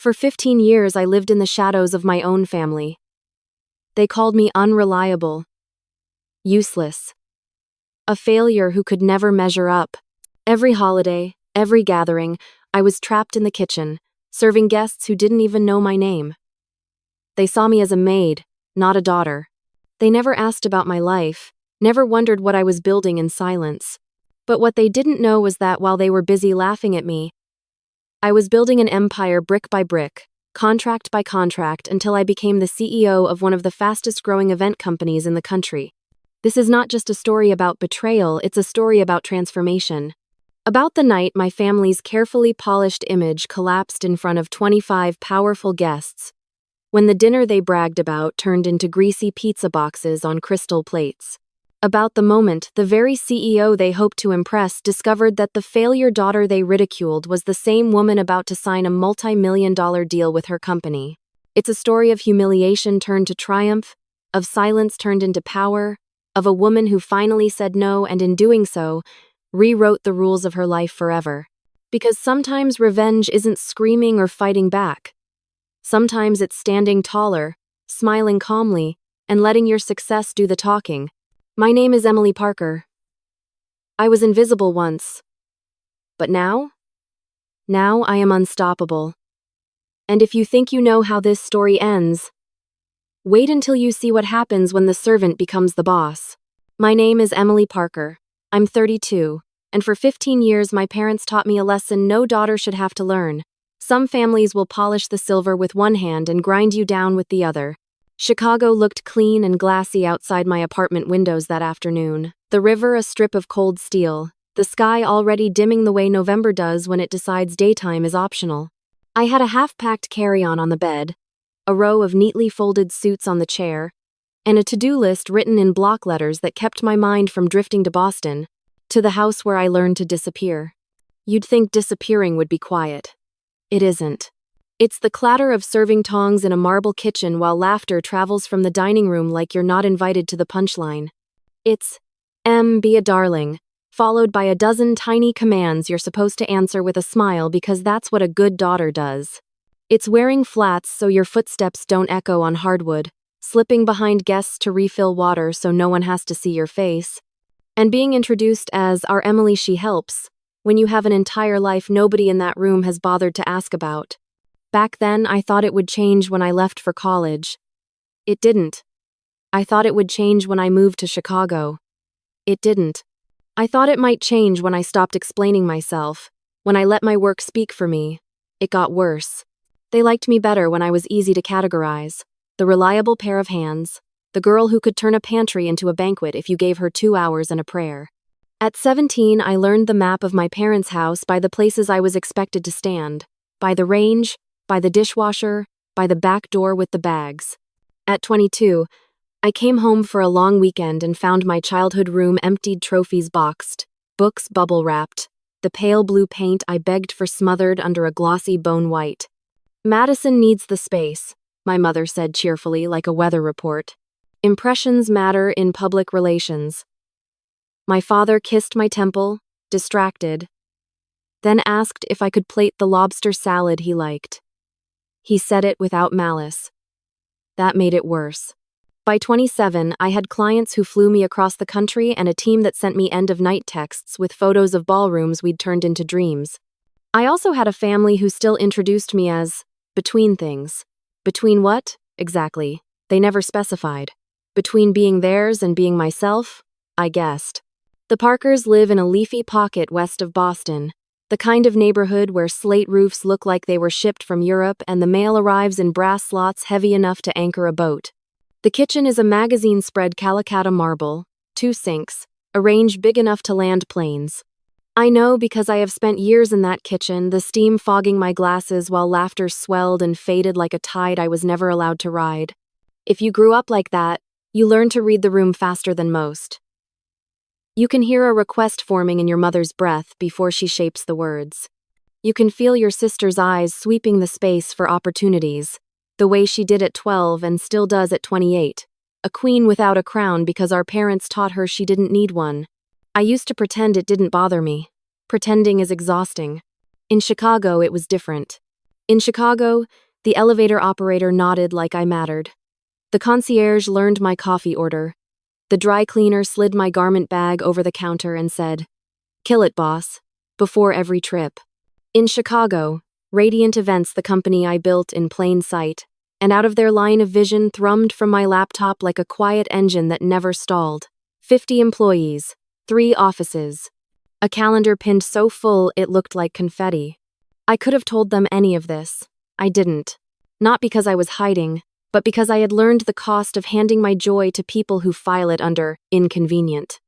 For 15 years, I lived in the shadows of my own family. They called me unreliable, useless, a failure who could never measure up. Every holiday, every gathering, I was trapped in the kitchen, serving guests who didn't even know my name. They saw me as a maid, not a daughter. They never asked about my life, never wondered what I was building in silence. But what they didn't know was that while they were busy laughing at me, I was building an empire brick by brick, contract by contract, until I became the CEO of one of the fastest-growing event companies in the country. This is not just a story about betrayal, it's a story about transformation. About the night my family's carefully polished image collapsed in front of 25 powerful guests, when the dinner they bragged about turned into greasy pizza boxes on crystal plates. About the moment the very CEO they hoped to impress discovered that the failure daughter they ridiculed was the same woman about to sign a multi-million-dollar deal with her company. It's a story of humiliation turned to triumph, of silence turned into power, of a woman who finally said no and in doing so, rewrote the rules of her life forever. Because sometimes revenge isn't screaming or fighting back. Sometimes it's standing taller, smiling calmly, and letting your success do the talking. My name is Emily Parker. I was invisible once. But now? Now I am unstoppable. And if you think you know how this story ends, wait until you see what happens when the servant becomes the boss. My name is Emily Parker. I'm 32, and for 15 years my parents taught me a lesson no daughter should have to learn. Some families will polish the silver with one hand and grind you down with the other. Chicago looked clean and glassy outside my apartment windows that afternoon. The river a strip of cold steel, the sky already dimming the way November does when it decides daytime is optional. I had a half-packed carry-on on the bed, a row of neatly folded suits on the chair, and a to-do list written in block letters that kept my mind from drifting to Boston, to the house where I learned to disappear. You'd think disappearing would be quiet. It isn't. It's the clatter of serving tongs in a marble kitchen while laughter travels from the dining room like you're not invited to the punchline. It's, be a darling, followed by a dozen tiny commands you're supposed to answer with a smile because that's what a good daughter does. It's wearing flats so your footsteps don't echo on hardwood, slipping behind guests to refill water so no one has to see your face, and being introduced as our Emily she helps, when you have an entire life nobody in that room has bothered to ask about. Back then, I thought it would change when I left for college. It didn't. I thought it would change when I moved to Chicago. It didn't. I thought it might change when I stopped explaining myself, when I let my work speak for me. It got worse. They liked me better when I was easy to categorize. The reliable pair of hands, the girl who could turn a pantry into a banquet if you gave her 2 hours and a prayer. At 17, I learned the map of my parents' house by the places I was expected to stand, by the range, by the dishwasher, by the back door with the bags. At 22, I came home for a long weekend and found my childhood room emptied, trophies boxed, books bubble-wrapped, the pale blue paint I begged for smothered under a glossy bone white. Madison needs the space, my mother said cheerfully like a weather report. Impressions matter in public relations. My father kissed my temple, distracted, then asked if I could plate the lobster salad he liked. He said it without malice. That made it worse. By 27, I had clients who flew me across the country and a team that sent me end-of-night texts with photos of ballrooms we'd turned into dreams. I also had a family who still introduced me as between things. Between what? Exactly. They never specified. Between being theirs and being myself? I guessed. The Parkers live in a leafy pocket west of Boston, the kind of neighborhood where slate roofs look like they were shipped from Europe and the mail arrives in brass slots heavy enough to anchor a boat. The kitchen is a magazine-spread Calacatta marble, 2 sinks, a range big enough to land planes. I know because I have spent years in that kitchen, the steam fogging my glasses while laughter swelled and faded like a tide I was never allowed to ride. If you grew up like that, you learn to read the room faster than most. You can hear a request forming in your mother's breath before she shapes the words. You can feel your sister's eyes sweeping the space for opportunities, the way she did at 12 and still does at 28. A queen without a crown because our parents taught her she didn't need one. I used to pretend it didn't bother me. Pretending is exhausting. In Chicago, it was different. In Chicago, the elevator operator nodded like I mattered. The concierge learned my coffee order. The dry cleaner slid my garment bag over the counter and said, "Kill it, boss," before every trip. In Chicago, Radiant Events, the company I built in plain sight, and out of their line of vision thrummed from my laptop like a quiet engine that never stalled. 50 employees, 3 offices. A calendar pinned so full it looked like confetti. I could have told them any of this. I didn't. Not because I was hiding, but because I had learned the cost of handing my joy to people who file it under inconvenient.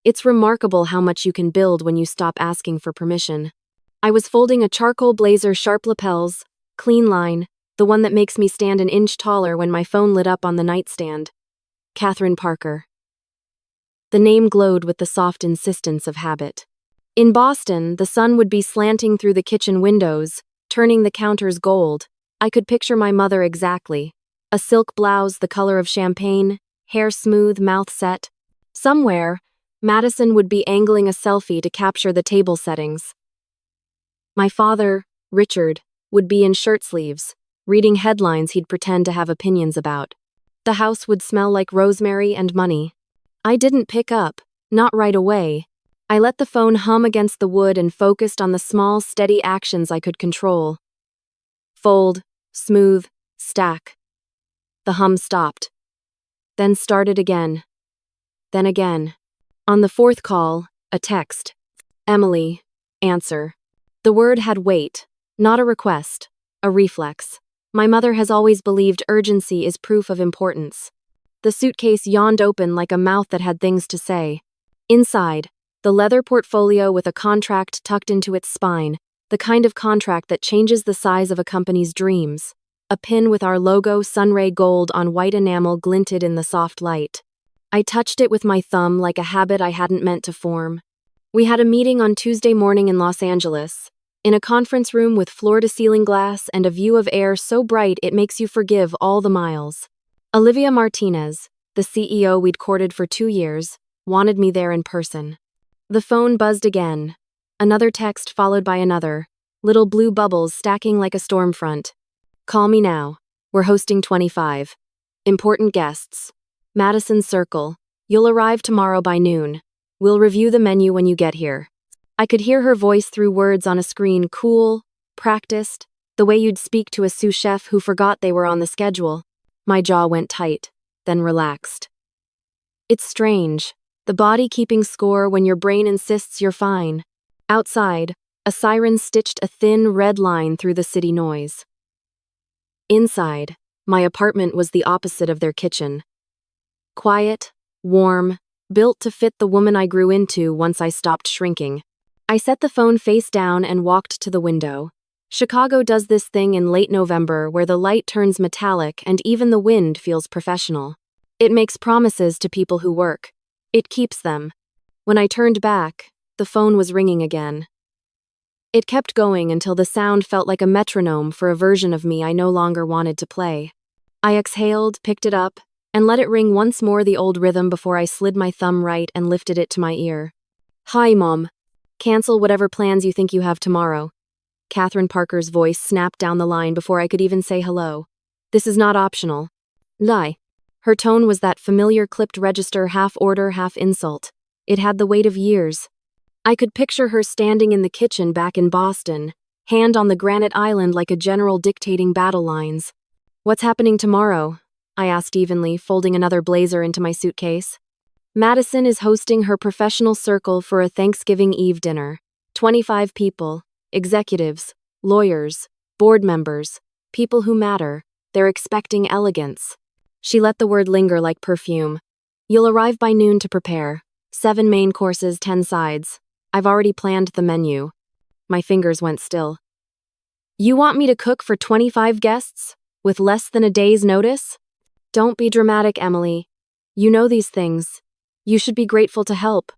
It's remarkable how much you can build when you stop asking for permission. I was folding a charcoal blazer, sharp lapels, clean line, the one that makes me stand an inch taller, when my phone lit up on the nightstand. Catherine Parker. The name glowed with the soft insistence of habit. In Boston, the sun would be slanting through the kitchen windows, turning the counters gold. I could picture my mother exactly. A silk blouse the color of champagne, hair smooth, mouth set. Somewhere, Madison would be angling a selfie to capture the table settings. My father, Richard, would be in shirt sleeves, reading headlines he'd pretend to have opinions about. The house would smell like rosemary and money. I didn't pick up, not right away. I let the phone hum against the wood and focused on the small, steady actions I could control. Fold, smooth, stack. The hum stopped. Then started again. Then again. On the 4th call, a text. "Emily, answer." The word had weight, not a request, a reflex. My mother has always believed urgency is proof of importance. The suitcase yawned open like a mouth that had things to say. Inside, the leather portfolio with a contract tucked into its spine, the kind of contract that changes the size of a company's dreams. A pin with our logo, sunray gold, on white enamel glinted in the soft light. I touched it with my thumb like a habit I hadn't meant to form. We had a meeting on Tuesday morning in Los Angeles, in a conference room with floor-to-ceiling glass and a view of air so bright it makes you forgive all the miles. Olivia Martinez, the CEO we'd courted for 2 years, wanted me there in person. The phone buzzed again. Another text followed by another, little blue bubbles stacking like a storm front. "Call me now. We're hosting 25. Important guests. Madison Circle. You'll arrive tomorrow by noon. We'll review the menu when you get here." I could hear her voice through words on a screen, cool, practiced, the way you'd speak to a sous chef who forgot they were on the schedule. My jaw went tight, then relaxed. It's strange, the body keeping score when your brain insists you're fine. Outside, a siren stitched a thin red line through the city noise. Inside, my apartment was the opposite of their kitchen. Quiet, warm, built to fit the woman I grew into once I stopped shrinking. I set the phone face down and walked to the window. Chicago does this thing in late November where the light turns metallic and even the wind feels professional. It makes promises to people who work. It keeps them. When I turned back, the phone was ringing again. It kept going until the sound felt like a metronome for a version of me I no longer wanted to play. I exhaled, picked it up, and let it ring once more, the old rhythm, before I slid my thumb right and lifted it to my ear. "Hi, Mom. Cancel whatever plans you think you have tomorrow." Catherine Parker's voice snapped down the line before I could even say hello. "This is not optional." Lie. Her tone was that familiar clipped register, half order, half insult. It had the weight of years. I could picture her standing in the kitchen back in Boston, hand on the granite island like a general dictating battle lines. "What's happening tomorrow?" I asked evenly, folding another blazer into my suitcase. "Madison is hosting her professional circle for a Thanksgiving Eve dinner. 25 people. Executives, lawyers, board members, people who matter. They're expecting elegance." She let the word linger like perfume. "You'll arrive by noon to prepare. 7 main courses, 10 sides. I've already planned the menu." My fingers went still. "You want me to cook for 25 guests? With less than a day's notice?" "Don't be dramatic, Emily. You know these things. You should be grateful to help.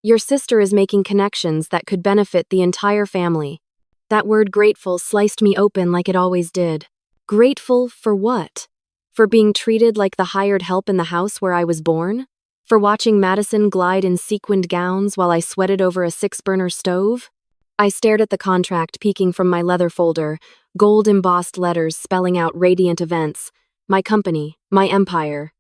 Your sister is making connections that could benefit the entire family." That word grateful sliced me open like it always did. Grateful for what? For being treated like the hired help in the house where I was born? For watching Madison glide in sequined gowns while I sweated over a 6-burner stove? I stared at the contract peeking from my leather folder, gold embossed letters spelling out Radiant Events, my company, my empire.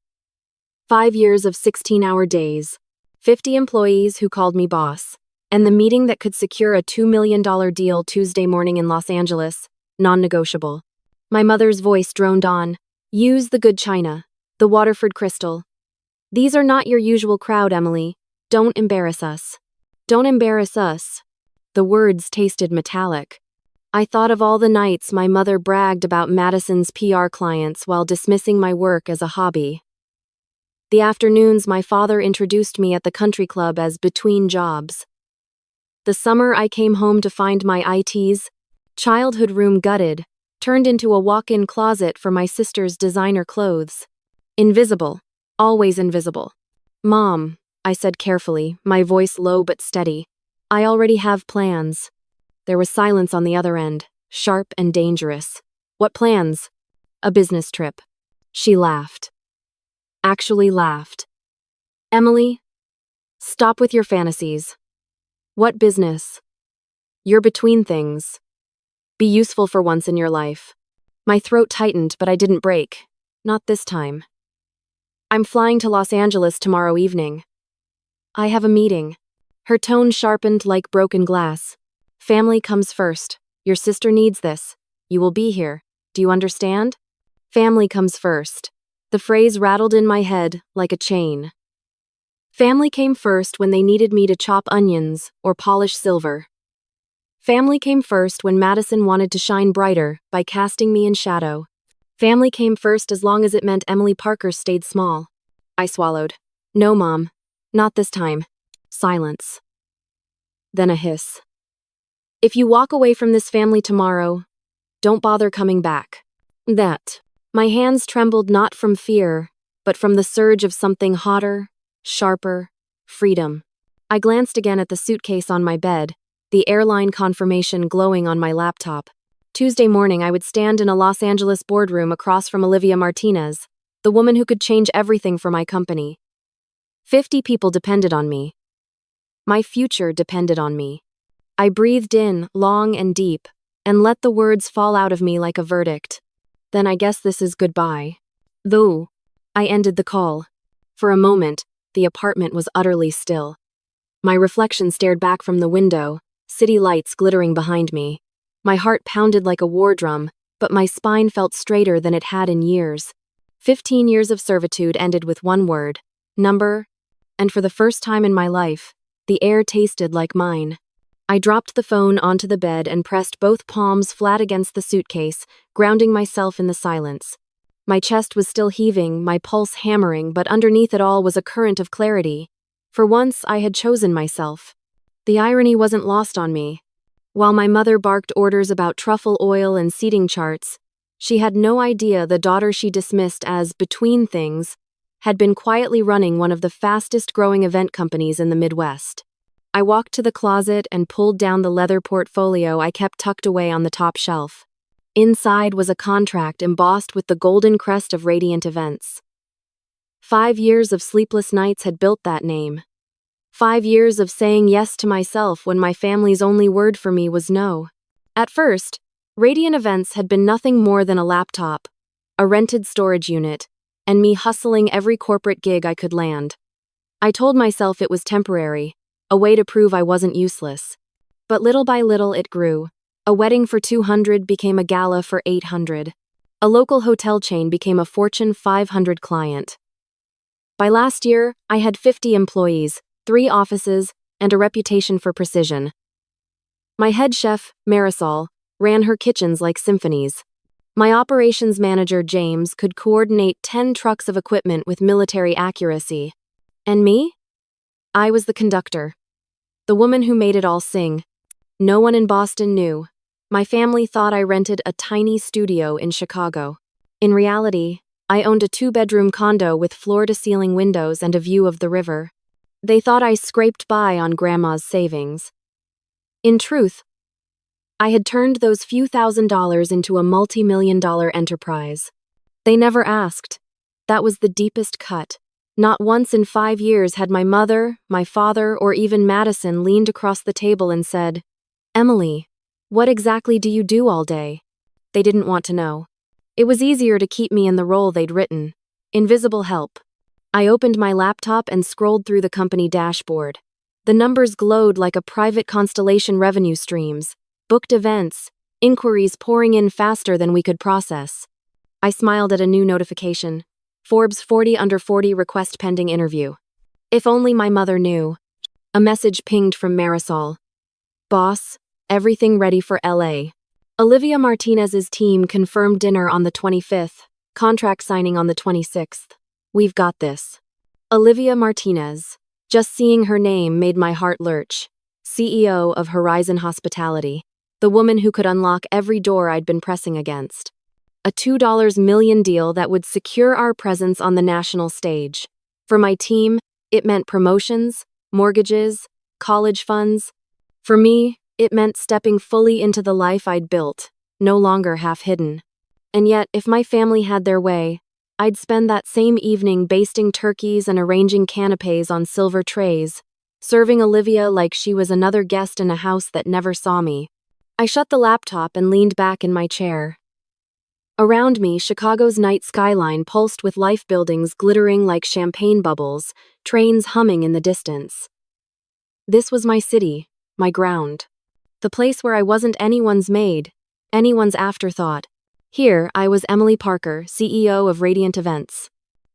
5 years of 16-hour days, 50 employees who called me boss, and the meeting that could secure a $2 million deal Tuesday morning in Los Angeles, non-negotiable. My mother's voice droned on, use the good china, the Waterford crystal. These are not your usual crowd, Emily. Don't embarrass us. Don't embarrass us. The words tasted metallic. I thought of all the nights my mother bragged about Madison's PR clients while dismissing my work as a hobby. The afternoons my father introduced me at the country club as between jobs. The summer I came home to find my IT's childhood room gutted, turned into a walk-in closet for my sister's designer clothes. Invisible. Always invisible. Mom, I said carefully, my voice low but steady. I already have plans. There was silence on the other end, sharp and dangerous. What plans? A business trip. She laughed. Actually laughed. Emily, stop with your fantasies. What business? You're between things. Be useful for once in your life. My throat tightened, but I didn't break. Not this time. I'm flying to Los Angeles tomorrow evening. I have a meeting. Her tone sharpened like broken glass. Family comes first. Your sister needs this. You will be here. Do you understand? Family comes first. The phrase rattled in my head like a chain. Family came first when they needed me to chop onions or polish silver. Family came first when Madison wanted to shine brighter by casting me in shadow. Family came first as long as it meant Emily Parker stayed small. I swallowed. No, Mom. Not this time. Silence. Then a hiss. If you walk away from this family tomorrow, don't bother coming back. That. My hands trembled not from fear, but from the surge of something hotter, sharper, freedom. I glanced again at the suitcase on my bed, the airline confirmation glowing on my laptop. Tuesday morning I would stand in a Los Angeles boardroom across from Olivia Martinez, the woman who could change everything for my company. 50 people depended on me. My future depended on me. I breathed in, long and deep, and let the words fall out of me like a verdict. Then I guess this is goodbye. Though, I ended the call. For a moment, the apartment was utterly still. My reflection stared back from the window, city lights glittering behind me. My heart pounded like a war drum, but my spine felt straighter than it had in years. 15 years of servitude ended with one word, number, and for the first time in my life, the air tasted like mine. I dropped the phone onto the bed and pressed both palms flat against the suitcase, grounding myself in the silence. My chest was still heaving, my pulse hammering, but underneath it all was a current of clarity. For once, I had chosen myself. The irony wasn't lost on me. While my mother barked orders about truffle oil and seating charts, she had no idea the daughter she dismissed as between things had been quietly running one of the fastest-growing event companies in the Midwest. I walked to the closet and pulled down the leather portfolio I kept tucked away on the top shelf. Inside was a contract embossed with the golden crest of Radiant Events. 5 years of sleepless nights had built that name. 5 years of saying yes to myself when my family's only word for me was no. At first, Radiant Events had been nothing more than a laptop, a rented storage unit, and me hustling every corporate gig I could land. I told myself it was temporary, a way to prove I wasn't useless. But little by little it grew. A wedding for 200 became a gala for 800. A local hotel chain became a Fortune 500 client. By last year, I had 50 employees, 3 offices, and a reputation for precision. My head chef, Marisol, ran her kitchens like symphonies. My operations manager, James, could coordinate 10 trucks of equipment with military accuracy. And me? I was the conductor. The woman who made it all sing. No one in Boston knew. My family thought I rented a tiny studio in Chicago. In reality, I owned a 2-bedroom condo with floor-to-ceiling windows and a view of the river. They thought I scraped by on Grandma's savings. In truth, I had turned those few $1,000s into a multi-million-dollar enterprise. They never asked. That was the deepest cut. Not once in 5 years had my mother, my father, or even Madison leaned across the table and said, Emily, what exactly do you do all day? They didn't want to know. It was easier to keep me in the role they'd written. Invisible help. I opened my laptop and scrolled through the company dashboard. The numbers glowed like a private constellation revenue streams, booked events, inquiries pouring in faster than we could process. I smiled at a new notification. Forbes 40 under 40 request pending interview. If only my mother knew. A message pinged from Marisol. Boss, everything ready for LA. Olivia Martinez's team confirmed dinner on the 25th, contract signing on the 26th. We've got this. Olivia Martinez. Just seeing her name made my heart lurch. CEO of Horizon Hospitality. The woman who could unlock every door I'd been pressing against. A $2 million deal that would secure our presence on the national stage. For my team, it meant promotions, mortgages, college funds. For me, it meant stepping fully into the life I'd built, no longer half hidden. And yet, if my family had their way, I'd spend that same evening basting turkeys and arranging canapes on silver trays, serving Olivia like she was another guest in a house that never saw me. I shut the laptop and leaned back in my chair. Around me, Chicago's night skyline pulsed with life, buildings glittering like champagne bubbles, trains humming in the distance. This was my city, my ground. The place where I wasn't anyone's maid, anyone's afterthought. Here, I was Emily Parker, CEO of Radiant Events.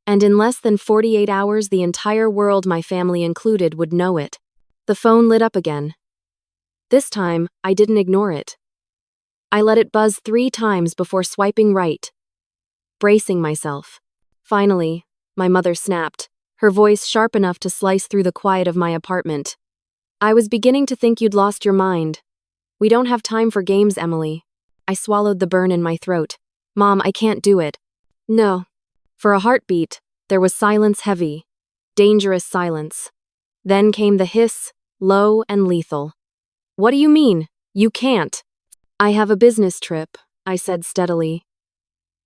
And in less than 48 hours, the entire world, my family included, would know it. The phone lit up again. This time, I didn't ignore it. I let it buzz 3 times before swiping right, bracing myself. Finally, my mother snapped, her voice sharp enough to slice through the quiet of my apartment. I was beginning to think you'd lost your mind. We don't have time for games, Emily. I swallowed the burn in my throat. Mom, I can't do it. No. For a heartbeat, there was silence, heavy, dangerous silence. Then came the hiss, low and lethal. What do you mean? You can't. I have a business trip, I said steadily.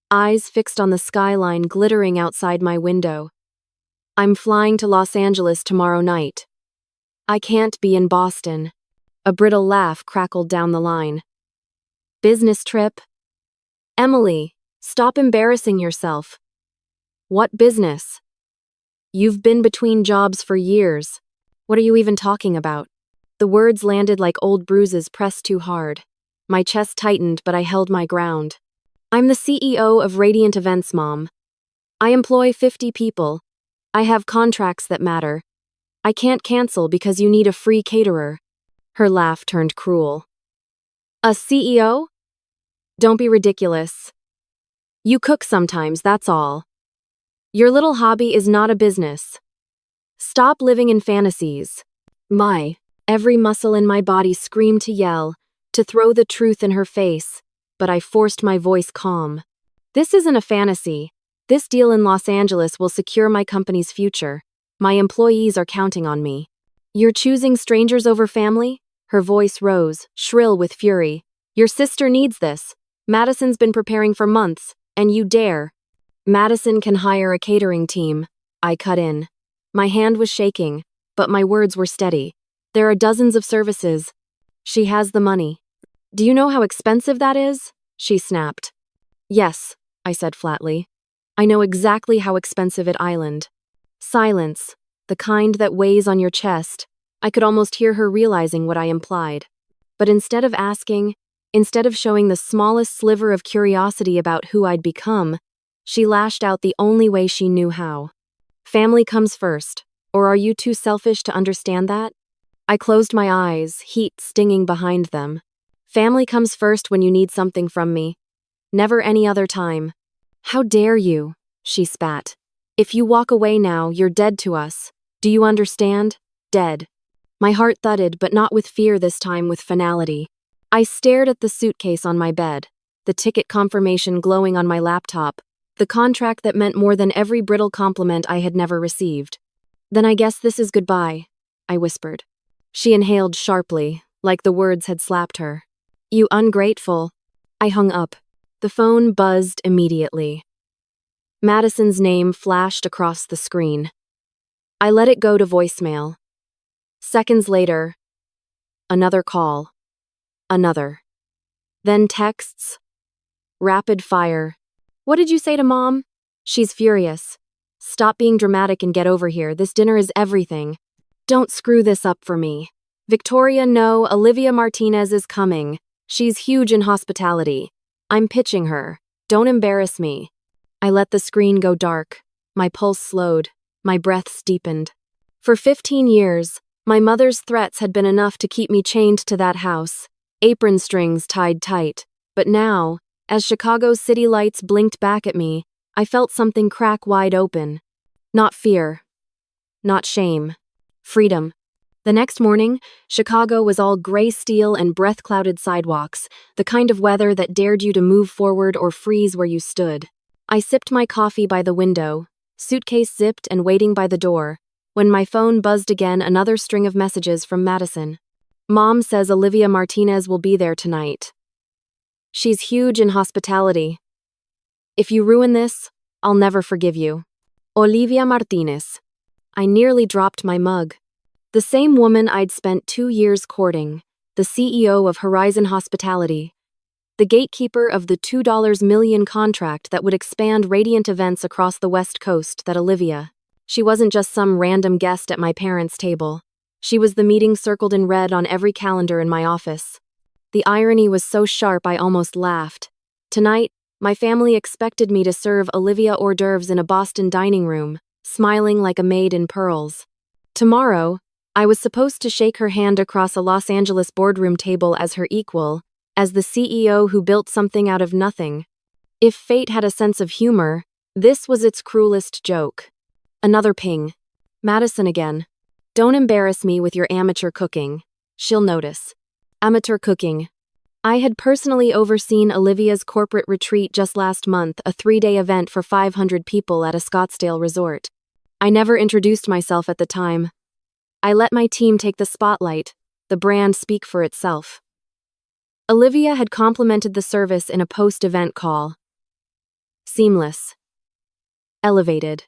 Eyes fixed on the skyline glittering outside my window. I'm flying to Los Angeles tomorrow night. I can't be in Boston. A brittle laugh crackled down the line. Business trip? Emily, stop embarrassing yourself. What business? You've been between jobs for years. What are you even talking about? The words landed like old bruises pressed too hard. My chest tightened, but I held my ground. I'm the CEO of Radiant Events, Mom. I employ 50 people. I have contracts that matter. I can't cancel because you need a free caterer. Her laugh turned cruel. A CEO? Don't be ridiculous. You cook sometimes, that's all. Your little hobby is not a business. Stop living in fantasies. Every muscle in my body screamed to yell, to throw the truth in her face, but I forced my voice calm. This isn't a fantasy. This deal in Los Angeles will secure my company's future. My employees are counting on me. You're choosing strangers over family? Her voice rose, shrill with fury. Your sister needs this. Madison's been preparing for months, and you dare. Madison can hire a catering team. I cut in. My hand was shaking, but my words were steady. There are dozens of services. She has the money. Do you know how expensive that is? She snapped. Yes, I said flatly. I know exactly how expensive it island. Silence, the kind that weighs on your chest. I could almost hear her realizing what I implied. But instead of asking, instead of showing the smallest sliver of curiosity about who I'd become, she lashed out the only way she knew how. Family comes first, or are you too selfish to understand that? I closed my eyes, heat stinging behind them. Family comes first when you need something from me. Never any other time. How dare you? She spat. If you walk away now, you're dead to us. Do you understand? Dead. My heart thudded, but not with fear this time, with finality. I stared at the suitcase on my bed, the ticket confirmation glowing on my laptop, the contract that meant more than every brittle compliment I had never received. Then I guess this is goodbye, I whispered. She inhaled sharply, like the words had slapped her. You ungrateful. I hung up. The phone buzzed immediately. Madison's name flashed across the screen. I let it go to voicemail. Seconds later, another call. Another. Then texts. Rapid fire. What did you say to Mom? She's furious. Stop being dramatic and get over here. This dinner is everything. Don't screw this up for me. Victoria, no, Olivia Martinez is coming. She's huge in hospitality. I'm pitching her. Don't embarrass me. I let the screen go dark. My pulse slowed. My breath steepened. For 15 years, my mother's threats had been enough to keep me chained to that house, apron strings tied tight. But now, as Chicago's city lights blinked back at me, I felt something crack wide open. Not fear. Not shame. Freedom. The next morning, Chicago was all gray steel and breath-clouded sidewalks, the kind of weather that dared you to move forward or freeze where you stood. I sipped my coffee by the window, suitcase zipped and waiting by the door, when my phone buzzed again, another string of messages from Madison. Mom says Olivia Martinez will be there tonight. She's huge in hospitality. If you ruin this, I'll never forgive you. Olivia Martinez. I nearly dropped my mug. The same woman I'd spent 2 years courting, the CEO of Horizon Hospitality, the gatekeeper of the $2 million contract that would expand radiant events across the West Coast, that Olivia. She wasn't just some random guest at my parents' table. She was the meeting circled in red on every calendar in my office. The irony was so sharp I almost laughed. Tonight, my family expected me to serve Olivia hors d'oeuvres in a Boston dining room, smiling like a maid in pearls. Tomorrow, I was supposed to shake her hand across a Los Angeles boardroom table as her equal, as the CEO who built something out of nothing. If fate had a sense of humor, this was its cruelest joke. Another ping. Madison again. Don't embarrass me with your amateur cooking. She'll notice. Amateur cooking. I had personally overseen Olivia's corporate retreat just last month, a 3-day event for 500 people at a Scottsdale resort. I never introduced myself at the time. I let my team take the spotlight, the brand speak for itself. Olivia had complimented the service in a post-event call. Seamless. Elevated.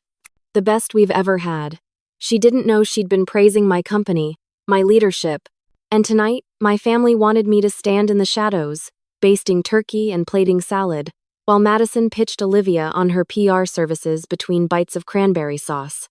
The best we've ever had. She didn't know she'd been praising my company, my leadership, and tonight, my family wanted me to stand in the shadows, basting turkey and plating salad, while Madison pitched Olivia on her PR services between bites of cranberry sauce.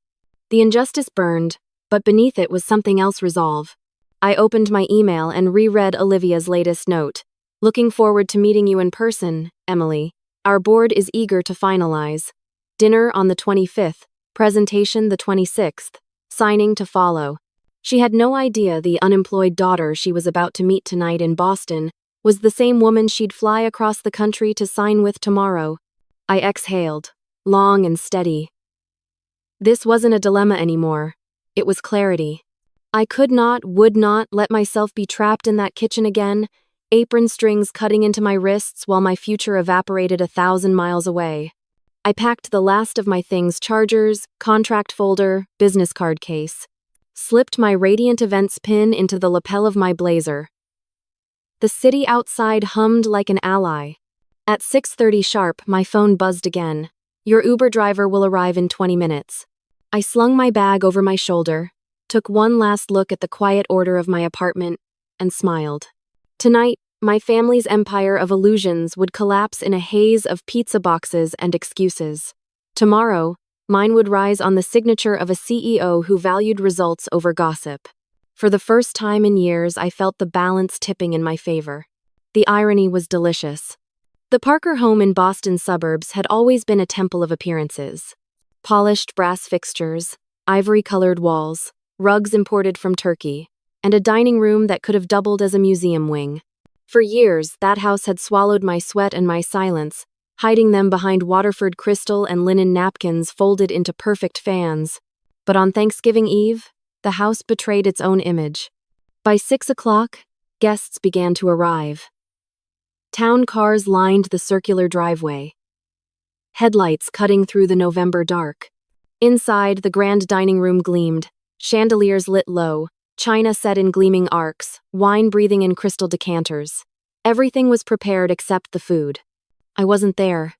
The injustice burned, but beneath it was something else resolve. I opened my email and reread Olivia's latest note. Looking forward to meeting you in person, Emily. Our board is eager to finalize. Dinner on the 25th, presentation the 26th, signing to follow. She had no idea the unemployed daughter she was about to meet tonight in Boston was the same woman she'd fly across the country to sign with tomorrow. I exhaled, long and steady. This wasn't a dilemma anymore. It was clarity. I would not let myself be trapped in that kitchen again, apron strings cutting into my wrists while my future evaporated 1,000 miles away. I packed the last of my things: chargers, contract folder, business card case. Slipped my Radiant Events pin into the lapel of my blazer. The city outside hummed like an ally. At 6:30 sharp, my phone buzzed again. Your Uber driver will arrive in 20 minutes. I slung my bag over my shoulder, took one last look at the quiet order of my apartment, and smiled. Tonight, my family's empire of illusions would collapse in a haze of pizza boxes and excuses. Tomorrow, mine would rise on the signature of a CEO who valued results over gossip. For the first time in years, I felt the balance tipping in my favor. The irony was delicious. The Parker home in Boston's suburbs had always been a temple of appearances. Polished brass fixtures, ivory-colored walls, rugs imported from Turkey, and a dining room that could have doubled as a museum wing. For years, that house had swallowed my sweat and my silence, hiding them behind Waterford crystal and linen napkins folded into perfect fans. But on Thanksgiving Eve, the house betrayed its own image. By 6 o'clock, guests began to arrive. Town cars lined the circular driveway, headlights cutting through the November dark. Inside, the grand dining room gleamed, chandeliers lit low, china set in gleaming arcs, wine breathing in crystal decanters. Everything was prepared except the food. I wasn't there.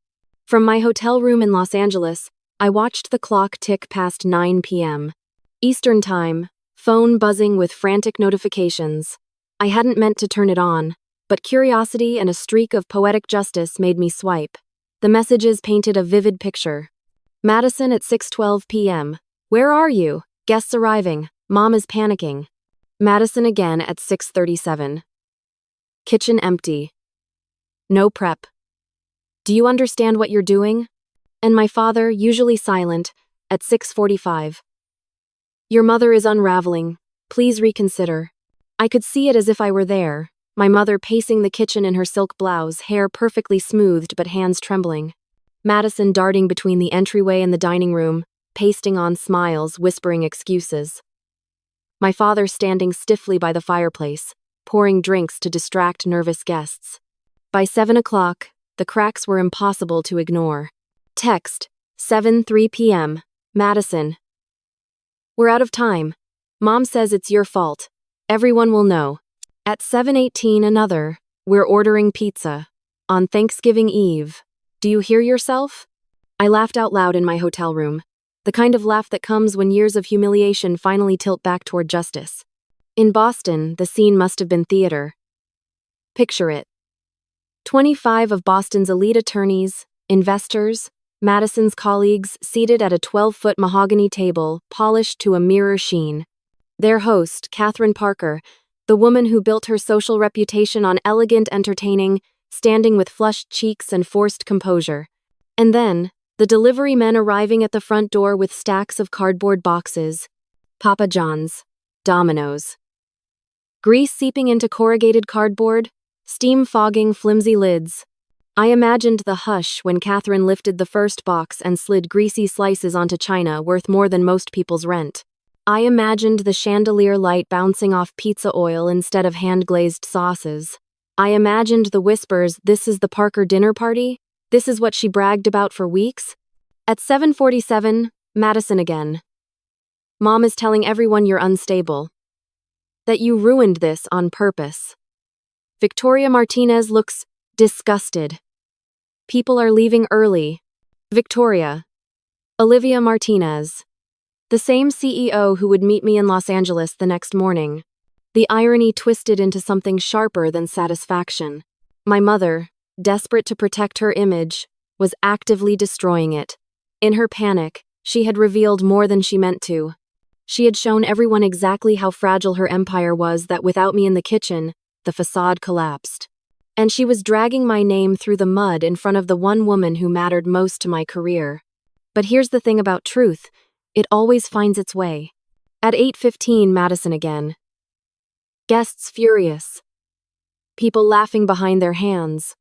From my hotel room in Los Angeles, I watched the clock tick past 9 p.m. Eastern Time, phone buzzing with frantic notifications. I hadn't meant to turn it on, but curiosity and a streak of poetic justice made me swipe. The messages painted a vivid picture. Madison at 6:12 p.m. Where are you? Guests arriving. Mom is panicking. Madison again at 6:37. Kitchen empty. No prep. Do you understand what you're doing? And my father, usually silent, at 6:45. Your mother is unraveling. Please reconsider. I could see it as if I were there, my mother pacing the kitchen in her silk blouse, hair perfectly smoothed but hands trembling. Madison darting between the entryway and the dining room, pasting on smiles, whispering excuses. My father standing stiffly by the fireplace, pouring drinks to distract nervous guests. By 7 o'clock, the cracks were impossible to ignore. Text, 7:03 p.m., Madison. We're out of time. Mom says it's your fault. Everyone will know. At 7:18 another, we're ordering pizza. On Thanksgiving Eve. Do you hear yourself? I laughed out loud in my hotel room. The kind of laugh that comes when years of humiliation finally tilt back toward justice. In Boston, the scene must have been theater. Picture it. 25 of Boston's elite attorneys, investors, Madison's colleagues seated at a 12-foot mahogany table, polished to a mirror sheen. Their host, Catherine Parker, the woman who built her social reputation on elegant entertaining, standing with flushed cheeks and forced composure. And then, the delivery men arriving at the front door with stacks of cardboard boxes. Papa John's. Domino's. Grease seeping into corrugated cardboard, steam fogging flimsy lids. I imagined the hush when Catherine lifted the first box and slid greasy slices onto china worth more than most people's rent. I imagined the chandelier light bouncing off pizza oil instead of hand-glazed sauces. I imagined the whispers, "This is the Parker dinner party? This is what she bragged about for weeks?" At 7:47, Madison again. Mom is telling everyone you're unstable. That you ruined this on purpose. Victoria Martinez looks disgusted. People are leaving early. Victoria. Olivia Martinez. The same CEO who would meet me in Los Angeles the next morning. The irony twisted into something sharper than satisfaction. My mother, desperate to protect her image, was actively destroying it. In her panic, she had revealed more than she meant to. She had shown everyone exactly how fragile her empire was, that without me in the kitchen, the facade collapsed. And she was dragging my name through the mud in front of the one woman who mattered most to my career. But here's the thing about truth, it always finds its way. At 8:15, Madison again. Guests furious. People laughing behind their hands.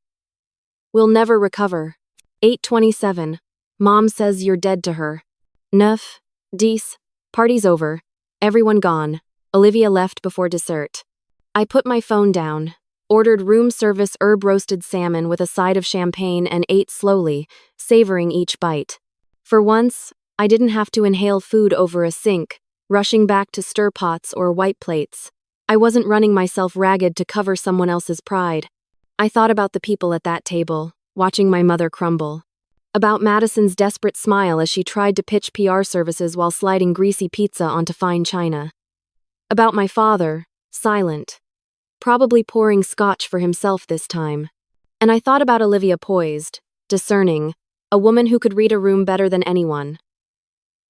We'll never recover. 8:27. Mom says you're dead to her. 9:10. Party's over. Everyone gone. Olivia left before dessert. I put my phone down, ordered room service herb-roasted salmon with a side of champagne and ate slowly, savoring each bite. For once, I didn't have to inhale food over a sink, rushing back to stir pots or white plates. I wasn't running myself ragged to cover someone else's pride. I thought about the people at that table, watching my mother crumble. About Madison's desperate smile as she tried to pitch PR services while sliding greasy pizza onto fine china. About my father, silent, probably pouring scotch for himself this time. And I thought about Olivia, poised, discerning, a woman who could read a room better than anyone.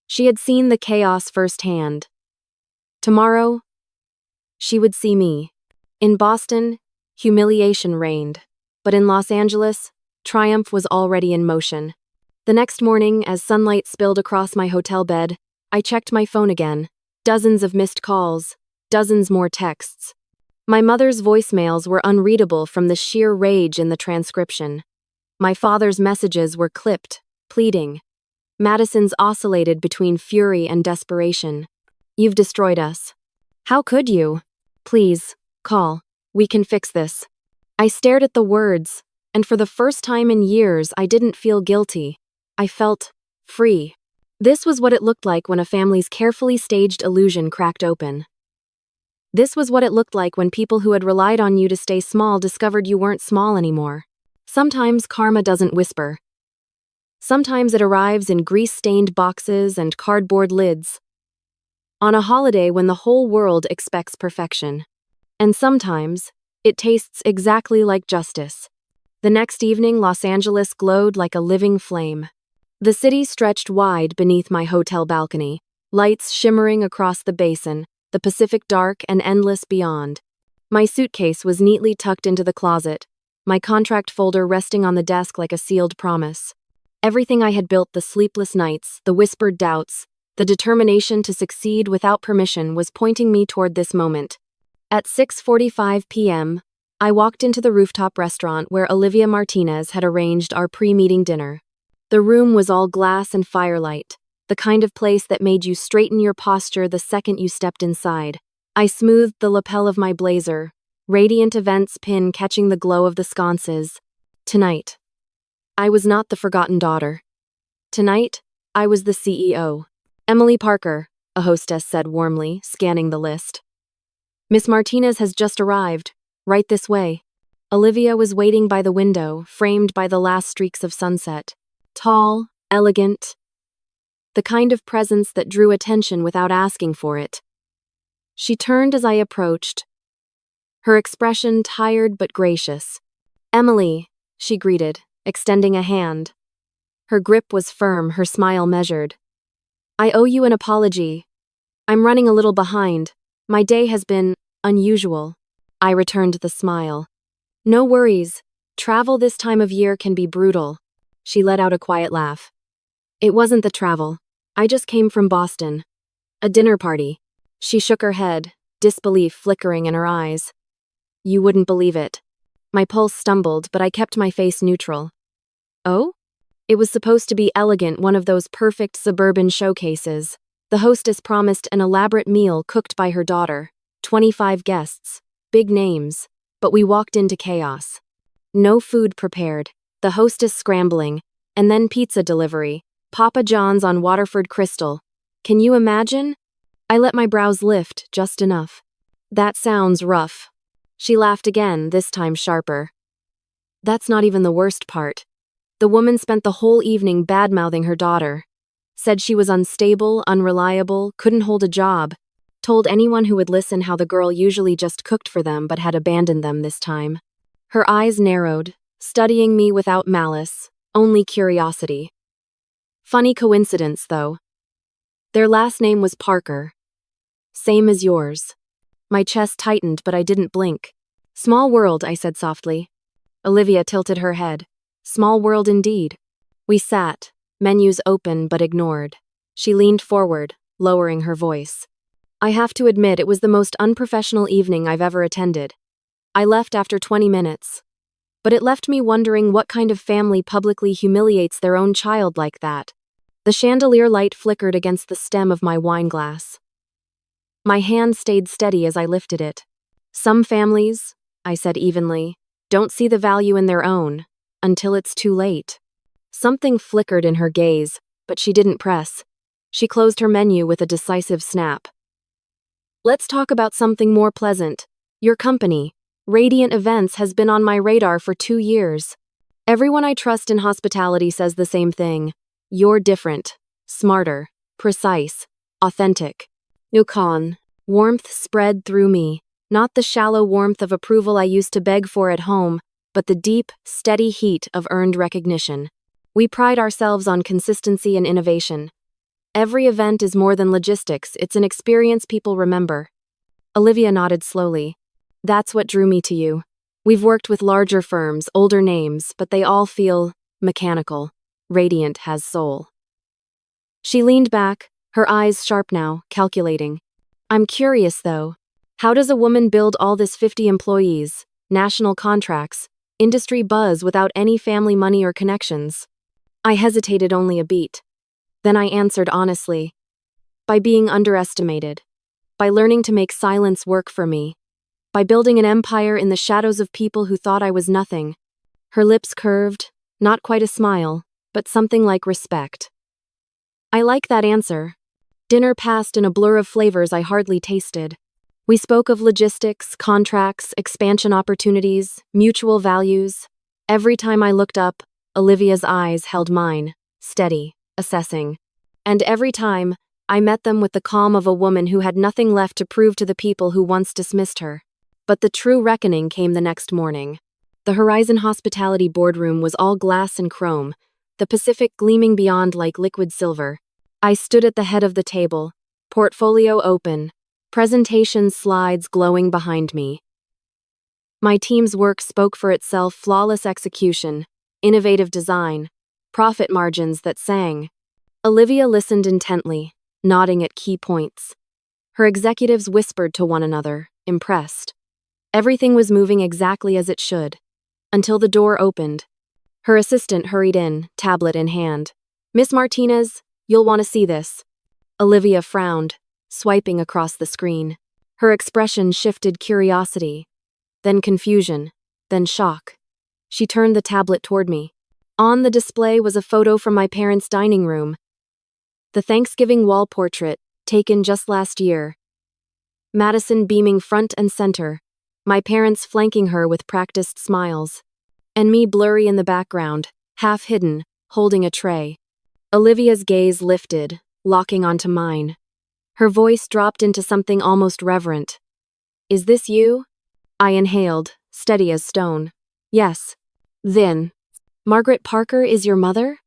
She had seen the chaos firsthand. Tomorrow, she would see me. In Boston, humiliation reigned, but in Los Angeles, triumph was already in motion. The next morning, as sunlight spilled across my hotel bed, I checked my phone again. Dozens of missed calls, dozens more texts. My mother's voicemails were unreadable from the sheer rage in the transcription. My father's messages were clipped, pleading. Madison's oscillated between fury and desperation. You've destroyed us. How could you? Please, call. We can fix this. I stared at the words, and for the first time in years, I didn't feel guilty. I felt free. This was what it looked like when a family's carefully staged illusion cracked open. This was what it looked like when people who had relied on you to stay small discovered you weren't small anymore. Sometimes karma doesn't whisper. Sometimes it arrives in grease-stained boxes and cardboard lids. On a holiday when the whole world expects perfection. And sometimes, It tastes exactly like justice. The next evening, Los Angeles glowed like a living flame. The city stretched wide beneath my hotel balcony, lights shimmering across the basin, the Pacific dark and endless beyond. My suitcase was neatly tucked into the closet, my contract folder resting on the desk like a sealed promise. Everything I had built, the sleepless nights, the whispered doubts, the determination to succeed without permission, was pointing me toward this moment. At 6:45 p.m., I walked into the rooftop restaurant where Olivia Martinez had arranged our pre-meeting dinner. The room was all glass and firelight, the kind of place that made you straighten your posture the second you stepped inside. I smoothed the lapel of my blazer, radiant events pin catching the glow of the sconces. Tonight, I was not the forgotten daughter. Tonight, I was the CEO. Emily Parker, a hostess said warmly, scanning the list. Miss Martinez has just arrived. Right this way. Olivia was waiting by the window, framed by the last streaks of sunset. Tall, elegant. The kind of presence that drew attention without asking for it. She turned as I approached, her expression tired but gracious. "Emily," she greeted, extending a hand. Her grip was firm, her smile measured. "I owe you an apology. I'm running a little behind. My day has been unusual." I returned the smile. "No worries. Travel this time of year can be brutal." She let out a quiet laugh. "It wasn't the travel. I just came from Boston. A dinner party." She shook her head, disbelief flickering in her eyes. "You wouldn't believe it." My pulse stumbled, but I kept my face neutral. "Oh?" It was supposed to be elegant, one of those perfect suburban showcases. The hostess promised an elaborate meal cooked by her daughter. 25 guests. Big names. But we walked into chaos. No food prepared, the hostess scrambling, and then pizza delivery. Papa John's on Waterford Crystal. Can you imagine? I let my brows lift, just enough. "That sounds rough." She laughed again, this time sharper. "That's not even the worst part. The woman spent the whole evening bad-mouthing her daughter. Said she was unstable, unreliable, couldn't hold a job. Told anyone who would listen how the girl usually just cooked for them but had abandoned them this time." Her eyes narrowed, studying me without malice, only curiosity. "Funny coincidence, though. Their last name was Parker. Same as yours." My chest tightened, but I didn't blink. "Small world," I said softly. Olivia tilted her head. "Small world indeed." We sat, menus open but ignored. She leaned forward, lowering her voice. "I have to admit, it was the most unprofessional evening I've ever attended. I left after 20 minutes. But it left me wondering what kind of family publicly humiliates their own child like that." The chandelier light flickered against the stem of my wine glass. My hand stayed steady as I lifted it. "Some families," I said evenly, "don't see the value in their own, until it's too late." Something flickered in her gaze, but she didn't press. She closed her menu with a decisive snap. "Let's talk about something more pleasant. Your company, Radiant Events, has been on my radar for 2 years. Everyone I trust in hospitality says the same thing. You're different, smarter, precise, authentic." Yukon. Warmth spread through me, not the shallow warmth of approval I used to beg for at home, but the deep, steady heat of earned recognition. We pride ourselves on consistency and innovation. Every event is more than logistics, it's an experience people remember. Olivia nodded slowly. "That's what drew me to you. We've worked with larger firms, older names, but they all feel mechanical. Radiant has soul." She leaned back, her eyes sharp now, calculating. "I'm curious, though. How does a woman build all this 50 employees, national contracts, industry buzz without any family money or connections?" I hesitated only a beat. Then I answered honestly. "By being underestimated. By learning to make silence work for me. By building an empire in the shadows of people who thought I was nothing." Her lips curved, not quite a smile, but something like respect. I like that answer. Dinner passed in a blur of flavors I hardly tasted. We spoke of logistics, contracts, expansion opportunities, mutual values. Every time I looked up, Olivia's eyes held mine, steady, assessing. And every time, I met them with the calm of a woman who had nothing left to prove to the people who once dismissed her. But the true reckoning came the next morning. The Horizon Hospitality boardroom was all glass and chrome, the Pacific gleaming beyond like liquid silver. I stood at the head of the table, portfolio open, presentation slides glowing behind me. My team's work spoke for itself: flawless execution, innovative design, profit margins that sang. Olivia listened intently, nodding at key points. Her executives whispered to one another, impressed. Everything was moving exactly as it should, until the door opened. Her assistant hurried in, tablet in hand. "Miss Martinez, you'll want to see this." Olivia frowned, swiping across the screen. Her expression shifted: curiosity, then confusion, then shock. She turned the tablet toward me. On the display was a photo from my parents' dining room. The Thanksgiving wall portrait, taken just last year. Madison beaming front and center, my parents flanking her with practiced smiles. And me blurry in the background, half hidden, holding a tray. Olivia's gaze lifted, locking onto mine. Her voice dropped into something almost reverent. "Is this you?" I inhaled, steady as stone. "Yes." "Then, Margaret Parker is your mother?"